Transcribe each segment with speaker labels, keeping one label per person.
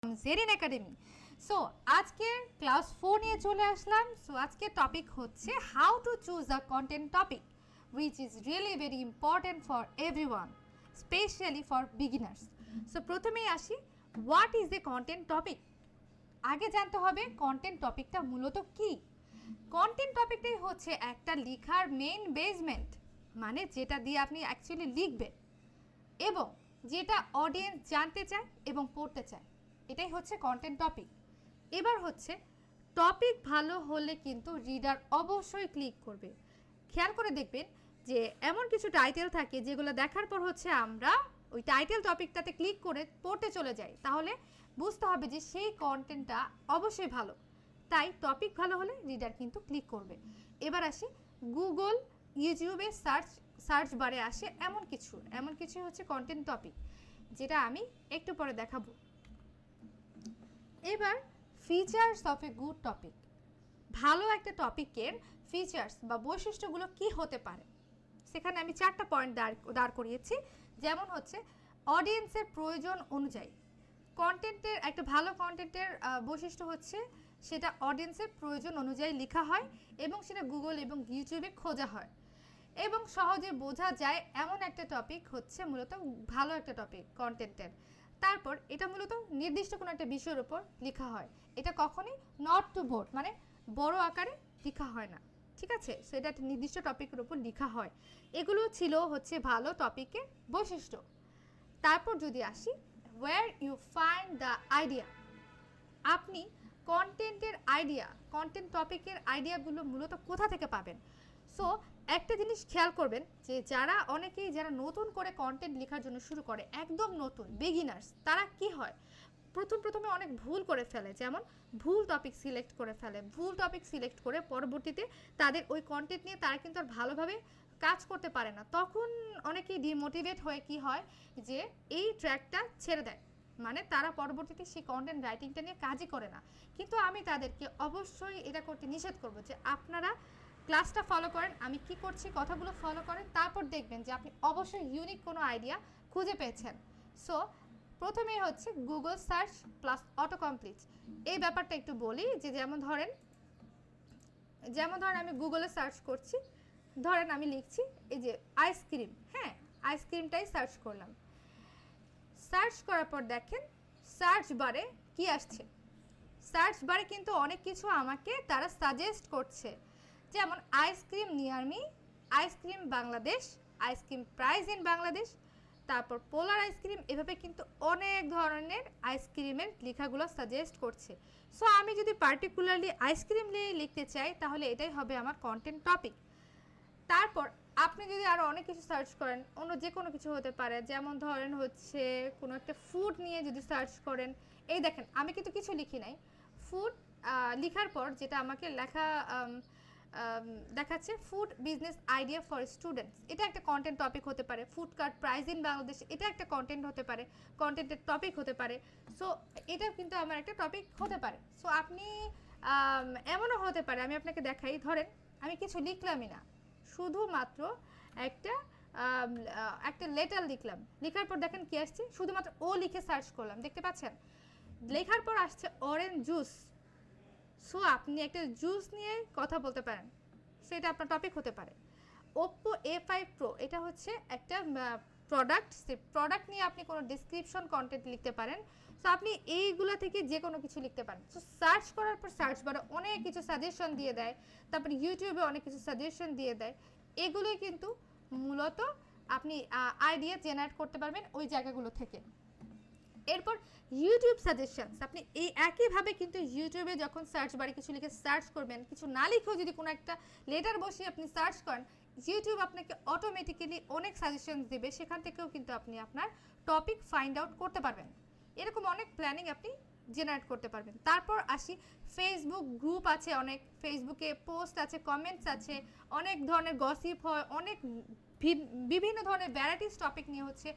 Speaker 1: Zerin academy. So আজকে class 4 নিয়ে চলে আসলাম। সো আজকে টপিক হচ্ছে how to choose a content topic which is really very important for everyone, specially for beginners. So প্রথমেই আসি, what is a content topic. আগে জানতে হবে কন্টেন্ট টপিকটা মূলত কি। কন্টেন্ট টপিকটাই হচ্ছে একটা লেখার মেইন বেসমেন্ট, মানে যেটা দিয়ে আপনি অ্যাকচুয়ালি লিখবেন এবং যেটা অডিয়েন্স জানতে চায় এবং পড়তে চায়, এটাই হচ্ছে কন্টেন্ট টপিক। এবার হচ্ছে টপিক ভালো হলে কিন্তু রিডার অবশ্যই ক্লিক করবে। খেয়াল করে দেখবেন যে এমন কিছু টাইটেল থাকে যেগুলো দেখার পর হচ্ছে আমরা ওই টাইটেল টপিকটাতে ক্লিক করে পড়তে চলে যাই, তাহলে বুঝতে হবে যে সেই কন্টেন্টটা অবশ্যই ভালো। তাই টপিক ভালো হলে রিডার কিন্তু ক্লিক করবে। এবার আসি, গুগল ইউটিউবে সার্চ বারে আসে এমন কিছু হচ্ছে কন্টেন্ট টপিক, যেটা আমি একটু পরে দেখাবো। এবার features of a good topic, ভালো একটা টপিকের ফিচার্স বা বৈশিষ্ট্যগুলো কি হতে পারে, সেখানে আমি 4টা পয়েন্ট দাঁড় করিয়েছি। যেমন হচ্ছে অডিয়েন্সের প্রয়োজন অনুযায়ী, কন্টেন্টের একটা ভালো কন্টেন্টের বৈশিষ্ট্য হচ্ছে সেটা অডিয়েন্সের প্রয়োজন অনুযায়ী লেখা হয় এবং সেটা গুগল এবং ইউটিউবে খোঁজা হয় এবং সহজে বোঝা যায় এমন একটা টপিক হচ্ছে মূলত ভালো একটা টপিক কন্টেন্টের। তারপর এটা মূলত নির্দিষ্ট কোনো একটা বিষয়ের উপর লেখা হয়, এটা কখনোই নট টু বোর্ড মানে বড় আকারে লেখা হয় না, ঠিক আছে। সেটা একটা নির্দিষ্ট টপিকের উপর লেখা হয়। এগুলো ছিল হচ্ছে ভালো টপিকের বৈশিষ্ট্য। তারপর যদি আসি, where you find the idea, আপনি কন্টেন্টের আইডিয়া, কন্টেন্ট টপিকের আইডিয়াগুলো মূলত কোথা থেকে পাবেন। সো একটা জিনিস খেয়াল করবেন যে যারা নতুন করে কন্টেন্ট লেখার জন্য শুরু করে, একদম নতুন বিগিনার্স, তারা কি হয় প্রথমে অনেক ভুল করে ফেলে, যেমন ভুল টপিক সিলেক্ট করে ফেলে। ভুল টপিক সিলেক্ট করে পরবর্তীতে তাদের ওই কন্টেন্ট নিয়ে তারা কিন্তু আর ভালোভাবে কাজ করতে পারে না। তখন অনেকেই ডিমোটিভেট হয়ে কি হয় যে এই ট্র্যাকটা ছেড়ে দেয়, মানে তারা পরবর্তীতে সেই কন্টেন্ট রাইটিংটা নিয়ে কাজই করে না। কিন্তু আমি তাদেরকে অবশ্যই এটা করতে নিষেধ করব যে আপনারা ক্লাসটা ফলো করেন, আমি কি করছি কথাগুলো ফলো করেন, তারপর দেখবেন যে আপনি অবশ্যই ইউনিক কোনো আইডিয়া খুঁজে পেয়েছেন। সো প্রথমেই হচ্ছে Google search plus auto complete, এই ব্যাপারটা একটু বলি যে যেমন ধরেন আমি গুগলে সার্চ করছি, ধরেন আমি লিখছি এই যে আইসক্রিম, হ্যাঁ আইসক্রিমটাই সার্চ করলাম। সার্চ করার পর দেখেন সার্চ বারে কি আসছে। সার্চ বারে কিন্তু অনেক কিছু আমাকে তারা সাজেস্ট করছে, যেমন ice cream near me, ice cream Bangladesh, ice cream price in Bangladesh, তারপর পোলার আইসক্রিম, এভাবে কিন্তু অনেক ধরনের আইসক্রিমের লেখাগুলো সাজেস্ট করছে। সো আমি যদি পার্টিকুলারলি আইসক্রিম নিয়ে লিখতে চাই তাহলে এটাই হবে আমার কন্টেন্ট টপিক। তারপর আপনি যদি আরও অনেক কিছু সার্চ করেন, অন্য যে কোনো কিছু হতে পারে, যেমন ধরেন হচ্ছে কোনো একটা ফুড নিয়ে যদি সার্চ করেন, এই দেখেন আমি কিন্তু কিছু লিখি নাই, ফুড লেখার পর যেটা আমাকে লেখা দেখাচ্ছে food business idea for students, এটা একটা কন্টেন্ট টপিক হতে পারে। Food cart price in Bangladesh, এটা একটা কন্টেন্ট হতে পারে, কন্টেন্টের টপিক হতে পারে। সো এটাও কিন্তু আমার একটা টপিক হতে পারে। সো আপনি এমনও হতে পারে, আমি আপনাকে দেখাই, ধরেন আমি কিছু লিখলামই না, শুধুমাত্র একটা লেটার লিখলাম, লেখার পর দেখেন কি আসছে, শুধুমাত্র ও লিখে সার্চ করলাম, দেখতে পাচ্ছেন লেখার পর আসছে অরেঞ্জ জুস। সো আপনি একটা জুস নিয়ে কথা বলতে পারেন, সেটা আপনার টপিক হতে পারে। ওপ্পো A5 Pro, এটা হচ্ছে একটা প্রোডাক্ট, সে প্রোডাক্ট নিয়ে আপনি কোনো ডিসক্রিপশন কন্টেন্ট লিখতে পারেন। সো আপনি এইগুলা থেকে যে কোনো কিছু লিখতে পারেন। সো সার্চ করার পর সার্চ বারে অনেক কিছু সাজেশন দিয়ে দেয়, তারপরে ইউটিউবে অনেক কিছু সাজেশন দিয়ে দেয়। এগুলোই কিন্তু মূলত আপনি আইডিয়া জেনারেট করতে পারবেন ওই জায়গাগুলো থেকে। এরপর ইউটিউব সাজেশনস, আপনি এই একইভাবে কিন্তু ইউটিউবে যখন সার্চ বারে কিছু লিখে সার্চ করবেন, কিছু না লিখেও যদি কোনো একটা লেটার বসিয়ে আপনি সার্চ করেন, ইউটিউব আপনাকে অটোমেটিক্যালি অনেক সাজেশনস দেবে, সেখান থেকেও কিন্তু আপনি আপনার টপিক ফাইন্ড আউট করতে পারবেন। এরকম অনেক প্ল্যানিং আপনি জেনারেট করতে পারবেন। তারপর আসি, ফেসবুক গ্রুপ আছে, অনেক ফেসবুকে পোস্ট আছে, কমেন্টস আছে, অনেক ধরনের গসিপ হয়, অনেক বিভিন্ন ধরনের ভ্যারাইটিস টপিক নিয়ে হচ্ছে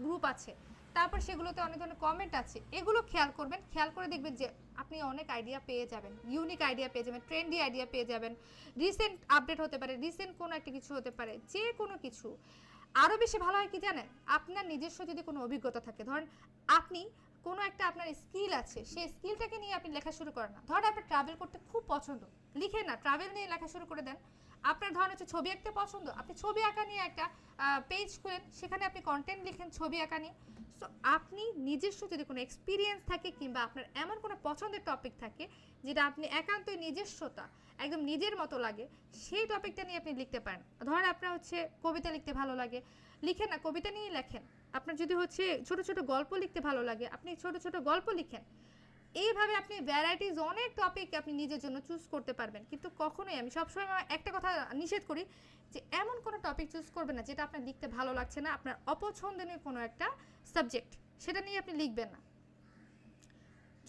Speaker 1: গ্রুপ আছে। তারপর সেগুলোতে অনেক ধরনের কমেন্ট আছে, এগুলো খেয়াল করবেন, খেয়াল করে দেখবেন যে আপনি অনেক আইডিয়া পেয়ে যাবেন, ইউনিক আইডিয়া পেয়ে যাবেন, ট্রেন্ডি আইডিয়া পেয়ে যাবেন, রিসেন্ট আপডেট হতে পারে, রিসেন্ট কোনো একটা কিছু হতে পারে, যে কোনো কিছু। আরও বেশি ভালো হয় কি জানেন, আপনার নিজস্ব যদি কোনো অভিজ্ঞতা থাকে, ধরেন আপনি কোনো একটা আপনার স্কিল আছে, সেই স্কিলটাকে নিয়ে আপনি লেখা শুরু করেন না। ধরেন আপনার ট্রাভেল করতে খুব পছন্দ, লিখে না ট্রাভেল নিয়ে লেখা শুরু করে দেন। আপনার ধরেন হচ্ছে ছবি আঁকতে পছন্দ, আপনি ছবি আঁকা নিয়ে একটা পেজ খুলেন, সেখানে আপনি কন্টেন্ট লিখেন ছবি আঁকা নিয়ে। সো আপনি নিজস্ব যদি কোনো এক্সপিরিয়েন্স থাকে কিংবা আপনার এমন কোনো পছন্দের টপিক থাকে যেটা আপনি একান্তই নিজস্বতা একদম নিজের মতো লাগে, সেই টপিকটা নিয়ে আপনি লিখতে পারেন। ধরেন আপনার হচ্ছে কবিতা লিখতে ভালো লাগে, লিখেন না, কবিতা নিয়ে লেখেন। আপনার যদি হচ্ছে ছোট ছোট গল্প লিখতে ভালো লাগে, আপনি ছোট ছোট গল্প লিখেন। এইভাবে আপনি ভ্যারাইটিস অনেক টপিক আপনি নিজের জন্য চুজ করতে পারবেন। কিন্তু কখনোই, আমি সবসময় একটা কথা নিষেধ করি যে এমন কোনো টপিক চুজ করবেন না যেটা আপনার লিখতে ভালো লাগছে না, আপনার অপছন্দনীয় কোনো একটা সাবজেক্ট, সেটা নিয়ে আপনি লিখবেন না।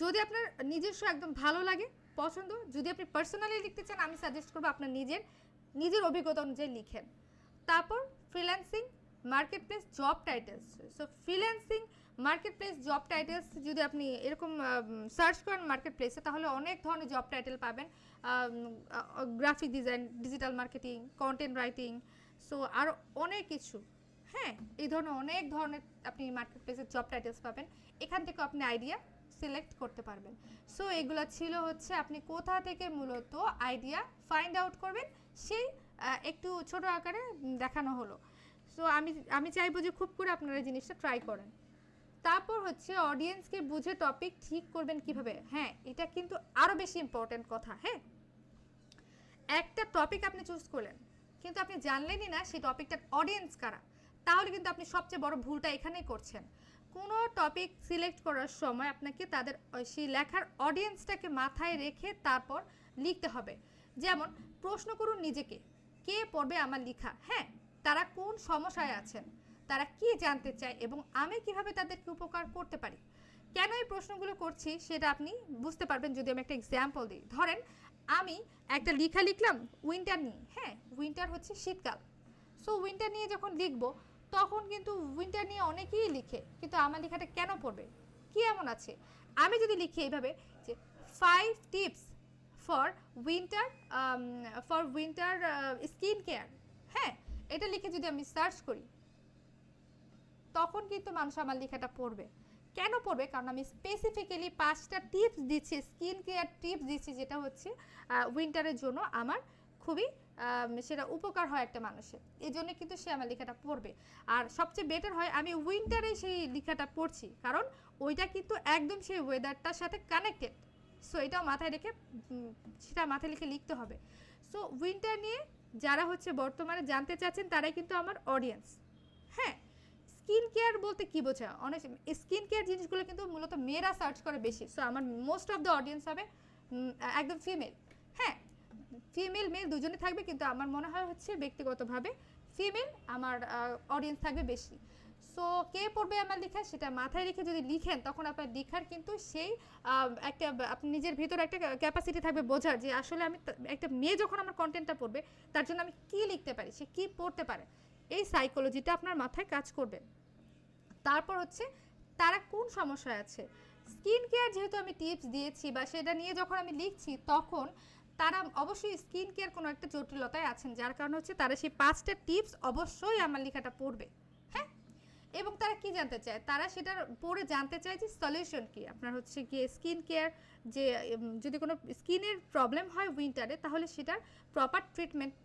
Speaker 1: যদি আপনার নিজস্ব একদম ভালো লাগে, পছন্দ, যদি আপনি পার্সোনালি লিখতে চান, আমি সাজেস্ট করবো আপনার নিজের অভিজ্ঞতা অনুযায়ী লিখেন। তারপর freelancing, market place, job titles. So freelancing, market place, job titles যদি আপনি এরকম সার্চ করেন মার্কেট প্লেসে, তাহলে অনেক ধরনের জব টাইটেল পাবেন। Graphic design, digital marketing, content writing, so আরও অনেক কিছু। হ্যাঁ, এই ধরনের অনেক ধরনের আপনি মার্কেট প্লেসের জব টাইটেলস পাবেন। এখান থেকে আপনি আইডিয়া সিলেক্ট করতে পারবেন। সো এগুলো ছিল হচ্ছে আপনি কোথা থেকে মূলত আইডিয়া ফাইন্ড আউট করবেন, সেই একটু ছোট আকারে দেখানো হলো। সো আমি চাইবো যে খুব করে আপনারা এই জিনিসটা ট্রাই করেন। তারপর হচ্ছে অডিয়েন্সকে বুঝে টপিক ঠিক করবেন কিভাবে। হ্যাঁ, এটা কিন্তু আরও বেশি ইম্পর্টেন্ট কথা। হ্যাঁ, একটা টপিক আপনি চুজ করলেন কিন্তু আপনি জানলেনই না সেই টপিকটার অডিয়েন্স কারা, তাহলে কিন্তু আপনি সবচেয়ে বড় ভুলটা এখানেই করছেন। কোনো টপিক সিলেক্ট করার সময় আপনাকে তাদের সেই লেখার অডিয়েন্সটাকে মাথায় রেখে তারপর লিখতে হবে। যেমন প্রশ্ন করুন নিজেকে, কে পড়বে আমার লেখা? হ্যাঁ, তারা কোন সমস্যায় আছেন, তারা কি জানতে চায় এবং আমি কিভাবে তাদেরকে উপকার করতে পারি। কেন এই প্রশ্নগুলো করছি সেটা আপনি বুঝতে পারবেন যদি আমি একটা এক্সাম্পল দিই। ধরেন আমি একটা লেখা লিখলাম উইন্টার নিয়ে। হ্যাঁ, উইন্টার হচ্ছে শীতকাল। সো উইন্টার নিয়ে যখন লিখবো তখন কিন্তু উইন্টার নিয়ে অনেকেই লিখে, কিন্তু আমার লেখাটা কেন পড়বে, কি এমন আছে? আমি যদি লিখি এইভাবে যে 5 tips for winter skin care, হ্যাঁ, এটা লিখে যদি আমি সার্চ করি, তখন কিন্তু মানুষ আমার লেখাটা পড়বে। কেন পড়বে? কারণ আমি স্পেসিফিক্যালি 5টা টিপস দিচ্ছি, স্কিন কেয়ার টিপস দিচ্ছি, যেটা হচ্ছে উইন্টারের জন্য আমার খুবই সেটা উপকার হয় একটা মানুষের। এই জন্য কিন্তু সে আমার লেখাটা পড়বে। আর সবচেয়ে বেটার হয় আমি উইন্টারে সেই লেখাটা পড়ছি, কারণ ওইটা কিন্তু একদম সেই ওয়েদারটার সাথে কানেক্টেড। সো এটাও মাথায় রেখে সেটা মাথায় লিখে লিখতে হবে। সো উইন্টার নিয়ে যারা হচ্ছে বর্তমানে জানতে চাচ্ছেন তারাই কিন্তু আমার অডিয়েন্স। হ্যাঁ, স্কিন কেয়ার বলতে কি বোঝা? অনেক স্কিন কেয়ার জিনিসগুলো কিন্তু মূলত মেয়েরা সার্চ করে বেশি। সো আমার মোস্ট অফ দ্য অডিয়েন্স হবে একদম ফিমেল। হ্যাঁ, ফিমেল মেল দুজনে থাকবে, কিন্তু আমার মনে হয় হচ্ছে ব্যক্তিগতভাবে ফিমেল আমার অডিয়েন্স থাকবে বেশি। সো কে পড়বে আমার লেখা সেটা মাথায় রেখে যদি লিখেন, তখন আপনার লেখার কিন্তু সেই একটা আপনি নিজের ভিতরে একটা ক্যাপাসিটি থাকবে বোঝার যে আসলে আমি একটা মেয়ে যখন আমার কন্টেন্টটা পড়বে তার জন্য আমি কী লিখতে পারি, সে কী পড়তে পারে, এই সাইকোলজিটা আপনার মাথায় কাজ করবে। তারপর হচ্ছে তারা কোন সমস্যায় আছে। স্কিন কেয়ার যেহেতু আমি টিপস দিয়েছি বা সেটা নিয়ে যখন আমি লিখছি, তখন তারা অবশ্যই স্কিন কেয়ার কোনো একটা জটিলতায় আছেন, যার কারণে হচ্ছে তারা সেই 5টা টিপস অবশ্যই আমার লেখাটা পড়বে। হ্যাঁ, এবং তারা কি জানতে চায়, তারা সেটার পড়ে জানতে চায় যে সলিউশন কি। আপনার হচ্ছে গিয়ে স্কিন কেয়ার, যে যদি কোনো স্কিনের প্রবলেম হয় উইন্টারে, তাহলে সেটার প্রপার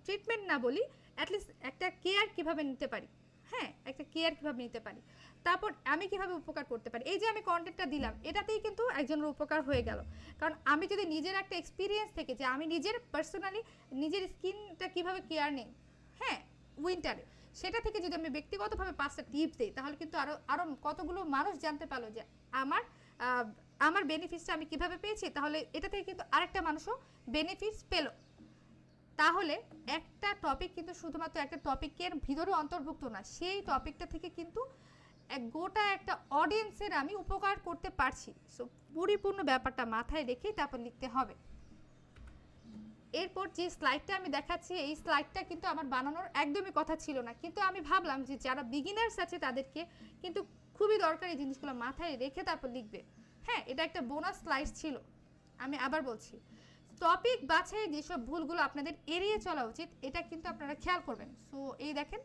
Speaker 1: ট্রিটমেন্ট না বলি, অ্যাটলিস্ট একটা কেয়ার কীভাবে নিতে পারি। হ্যাঁ, একটা কেয়ার কীভাবে নিতে পারি, তারপর আমি কিভাবে উপকার করতে পারি। এই যে আমি কন্টেন্টটা দিলাম, এটাতেই কিন্তু একজনের উপকার হয়ে গেল। কারণ আমি যদি নিজের একটা এক্সপিরিয়েন্স থেকে যে আমি নিজের পার্সোনালি নিজের স্কিনটা কিভাবে কেয়ার নিই, হ্যাঁ, উইন্টারে, সেটা থেকে যদি আমি ব্যক্তিগতভাবে 5টা টিপস দিই, তাহলে কিন্তু আরও কতগুলো মানুষ জানতে পারলো যে আমার বেনিফিটসটা আমি কিভাবে পেয়েছি, তাহলে এটা থেকে কিন্তু আরেকটা মানুষও বেনিফিটস পেলো। তাহলে একটা টপিক কিন্তু শুধুমাত্র একটা টপিকের ভিতরে অন্তর্ভুক্ত না, সেই টপিকটা থেকে কিন্তু গোটা একটা অডিয়েন্সের আমি উপকার করতে পারছি। সো পরিপূর্ণ ব্যাপারটা মাথায় রেখেই তারপর লিখতে হবে। এরপর যে স্লাইডটা আমি দেখাচ্ছি, এই স্লাইডটা কিন্তু আমার বানানোর একদমই কথা ছিল না, কিন্তু আমি ভাবলাম যে যারা বিগিনার্স আছে তাদেরকে কিন্তু খুবই দরকার এই জিনিসগুলো মাথায় রেখে তারপর লিখবে। হ্যাঁ, এটা একটা বোনাস স্লাইড ছিল। আমি আবার বলছি, টপিক বাছাই যেসব ভুলগুলো আপনাদের এড়িয়ে চলা উচিত, এটা কিন্তু আপনারা খেয়াল করবেন। সো এই দেখেন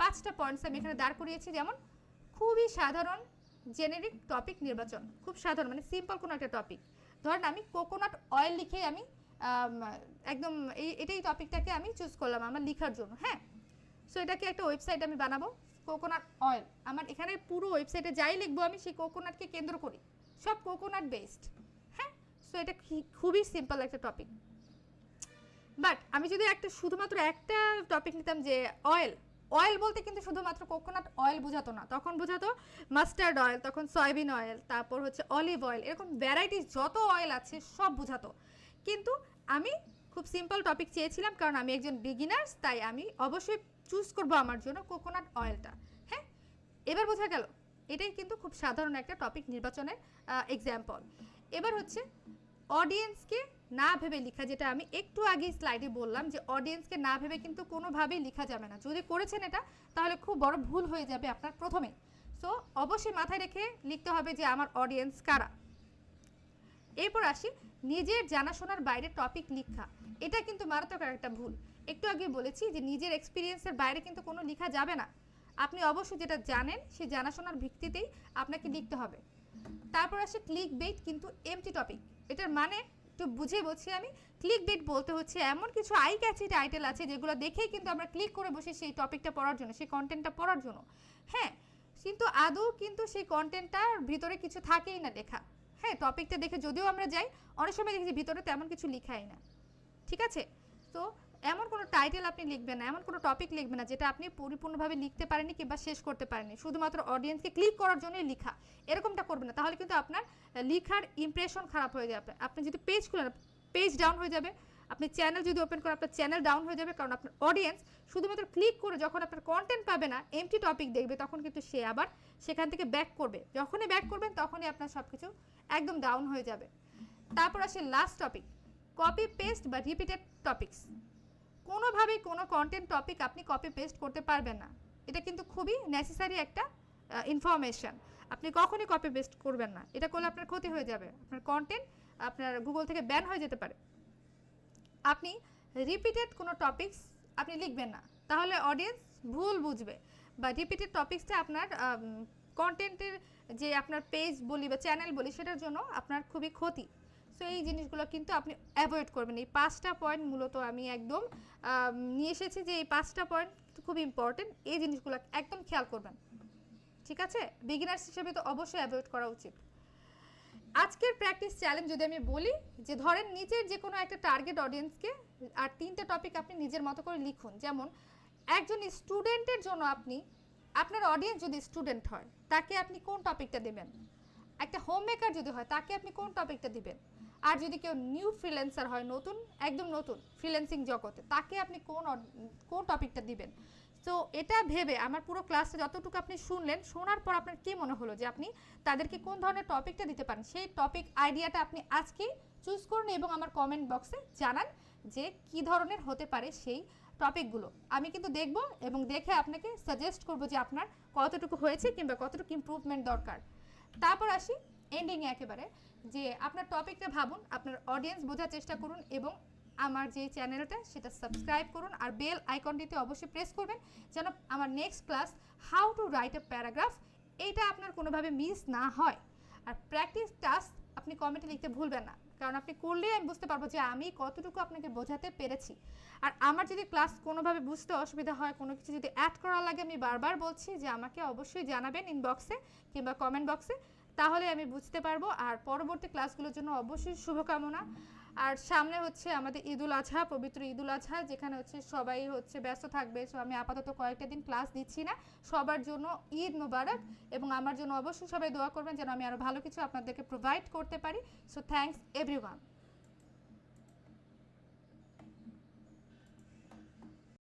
Speaker 1: 5টা পয়েন্টস আমি এখানে দাঁড় করিয়েছি। যেমন খুবই সাধারণ জেনেরিক টপিক নির্বাচন, খুব সাধারণ মানে সিম্পল কোনো একটা টপিক। ধরেন আমি কোকোনাট অয়েল লিখে আমি একদম এটাই টপিকটাকে আমি চুজ করলাম আমার লেখার জন্য। হ্যাঁ, সো এটাকে একটা ওয়েবসাইট আমি বানাবো কোকোনাট অয়েল। আমার এখানে পুরো ওয়েবসাইটে যাই লিখবো আমি সেই কোকোনাটকে কেন্দ্র করি, সব কোকোনাট বেসড। হ্যাঁ, সো এটা খুবই সিম্পল একটা টপিক। বাট আমি যদি শুধুমাত্র একটা টপিক নিতাম যে অয়েল, অয়েল বলতে কিন্তু শুধুমাত্র কোকোনাট অয়েল বোঝাতো না, তখন বোঝাতো মাস্টার্ড অয়েল, তখন সয়াবিন অয়েল, তারপর হচ্ছে অলিভ অয়েল, এরকম ভ্যারাইটিস যত অয়েল আছে সব বোঝাতো। কিন্তু আমি খুব সিম্পল টপিক চেয়েছিলাম, কারণ আমি একজন বিগিনার্স, তাই আমি অবশ্যই চুজ করব আমার জন্য কোকোনাট অয়েলটা। হ্যাঁ, এবার বোঝা গেল, এটাই কিন্তু খুব সাধারণ একটা টপিক নির্বাচনের এক্সাম্পল। এবার হচ্ছে অডিয়েন্সকে না ভেবে লেখা, যেটা আমি একটু আগে স্লাইডে বললাম যে অডিয়েন্সকে না ভেবে কিন্তু কোনোভাবেই লেখা যাবে না। যদি করেছেন এটা, তাহলে খুব বড় ভুল হয়ে যাবে আপনার প্রথমে। সো অবশ্যই মাথায় রেখে লিখতে হবে যে আমার অডিয়েন্স কারা। এরপর আসি নিজের জানাশোনার বাইরে টপিক লেখা। এটা কিন্তু মারাত্মক একটা ভুল। একটু আগে বলেছি যে নিজের এক্সপিরিয়েন্সের বাইরে কিন্তু কোনো লেখা যাবে না। আপনি অবশ্যই যেটা জানেন সেই জানাশোনার ভিত্তিতেই আপনাকে লিখতে হবে। তারপর আসে ক্লিক বেট কিন্তু এমটি টপিক। এটার মানে একটু বুঝে বলছি আমি। ক্লিক বেট বলতে হচ্ছে এমন কিছু আই ক্যাচি টাইটেল আছে যেগুলো দেখেই কিন্তু আমরা ক্লিক করে বসি সেই টপিকটা পড়ার জন্য, সেই কন্টেন্টটা পড়ার জন্য। হ্যাঁ, কিন্তু আদৌ কিন্তু সেই কন্টেন্টটার ভিতরে কিছু থাকেই না লেখা। হ্যাঁ, টপিকটা দেখে যদিও আমরা যাই, অনেক সময় দেখি যে ভিতরে তেমন কিছু লেখাই না। ঠিক আছে, তো এমন কোনো টাইটেল আপনি লিখবেন না, এমন কোনো টপিক লিখবেন না যেটা আপনি পরিপূর্ণভাবে লিখতে পারেননি কিংবা শেষ করতে পারেননি, শুধুমাত্র অডিয়েন্সকে ক্লিক করার জন্যই লেখা। এরকমটা করবেন না, তাহলে কিন্তু আপনার লেখার ইমপ্রেশন খারাপ হয়ে যাবে। আপনি যদি পেজ খুলেন, পেজ ডাউন হয়ে যাবে। আপনি চ্যানেল যদি ওপেন করেন, আপনার চ্যানেল ডাউন হয়ে যাবে, কারণ আপনার অডিয়েন্স শুধুমাত্র ক্লিক করে যখন আপনার কন্টেন্ট পাবে না, এমটি টপিক দেখবে, তখন কিন্তু সে আবার সেখান থেকে ব্যাক করবে। যখনই ব্যাক করবেন তখনই আপনার সব কিছু একদম ডাউন হয়ে যাবে। তারপর আসে লাস্ট টপিক, কপি পেস্ট বা রিপিটেড টপিকস। কোনোভাবেই কোনো কন্টেন্ট টপিক আপনি কপি পেস্ট করতে পারবেন না। এটা কিন্তু খুবই নেসেসারি একটা ইনফরমেশন। আপনি কখনই কপি পেস্ট করবেন না, এটা করলে আপনার ক্ষতি হয়ে যাবে, আপনার কন্টেন্ট আপনার গুগল থেকে ব্যান হয়ে যেতে পারে। আপনি রিপিটেড কোনো টপিকস আপনি লিখবেন না, তাহলে অডিয়েন্স ভুল বুঝবে। বা রিপিটেড টপিকসটা আপনার কন্টেন্টের যে আপনার পেজ বলি বা চ্যানেল বলি, সেটার জন্য আপনার খুবই ক্ষতি। সো এই জিনিসগুলো কিন্তু আপনি অ্যাভয়েড করবেন। এই 5টা পয়েন্ট মূলত আমি একদম নিয়ে এসেছি যে এই 5টা পয়েন্ট খুব ইম্পর্টেন্ট, এই জিনিসগুলো একদম খেয়াল করবেন। ঠিক আছে, বিগিনার্স হিসেবে তো অবশ্যই অ্যাভয়েড করা উচিত। আজকের প্র্যাকটিস চ্যালেঞ্জ যদি আমি বলি, যে ধরেন নিচের যে কোনো একটা টার্গেট অডিয়েন্সকে আর 3টে টপিক আপনি নিজের মতো করে লিখুন। যেমন একজন স্টুডেন্টের জন্য আপনি, আপনার অডিয়েন্স যদি স্টুডেন্ট হয় তাকে আপনি কোন টপিকটা দেবেন, একটা হোম মেকার যদি হয় তাকে আপনি কোন টপিকটা দিবেন, আর যদি কেউ নিউ ফ্রিল্যান্সার হয়, নতুন একদম নতুন ফ্রিল্যান্সিং জগতে, তাকে আপনি কোন টপিকটা দিবেন। সো এটা ভেবে আমার পুরো ক্লাসটা যতটুকু আপনি শুনলেন, শোনার পর আপনার কী মনে হলো যে আপনি তাদেরকে কোন ধরনের টপিকটা দিতে পারেন, সেই টপিক আইডিয়াটা আপনি আজকেই চুজ করুন এবং আমার কমেন্ট বক্সে জানান যে কী ধরনের হতে পারে সেই টপিকগুলো। আমি কিন্তু দেখব এবং দেখে আপনাকে সাজেস্ট করব যে আপনার কতটুকু হয়েছে কিংবা কতটুকু ইমপ্রুভমেন্ট দরকার। তারপর আসি এন্ডিংয়ে একেবারে, যে আপনার টপিকটা ভাবুন, আপনার অডিয়েন্স বোঝার চেষ্টা করুন এবং আমার যে চ্যানেলটা সেটা সাবস্ক্রাইব করুন আর বেল আইকনটিতে অবশ্যই প্রেস করবেন, যেন আমার next class how to write a paragraph এইটা আপনার কোনোভাবে মিস না হয়। আর প্র্যাকটিস টাস্ক আপনি কমেন্টে লিখতে ভুলবেন না, কারণ আপনি করলেই আমি বুঝতে পারবো যে আমি কতটুকু আপনাকে বোঝাতে পেরেছি। আর আমার যদি ক্লাস কোনোভাবে বুঝতে অসুবিধা হয়, কোনো কিছু যদি অ্যাড করা লাগে, আমি বারবার বলছি যে আমাকে অবশ্যই জানাবেন ইনবক্সে কিংবা কমেন্ট বক্সে, তাহলে আমি বুঝতে পারবো। আর পরবর্তী ক্লাসগুলোর জন্য অবশ্যই শুভকামনা। আর সামনে হচ্ছে আমাদের ঈদুল আজহা, পবিত্র ঈদুল আজহা, যেখানে হচ্ছে সবাই হচ্ছে ব্যস্ত থাকবে। সো আমি আপাতত কয়েকটা দিন ক্লাস দিচ্ছি না। সবার জন্য ঈদ মোবারক, এবং আমার জন্য অবশ্যই সবাই দোয়া করবেন যেন আমি আরও ভালো কিছু আপনাদেরকে প্রোভাইড করতে পারি। So thanks everyone.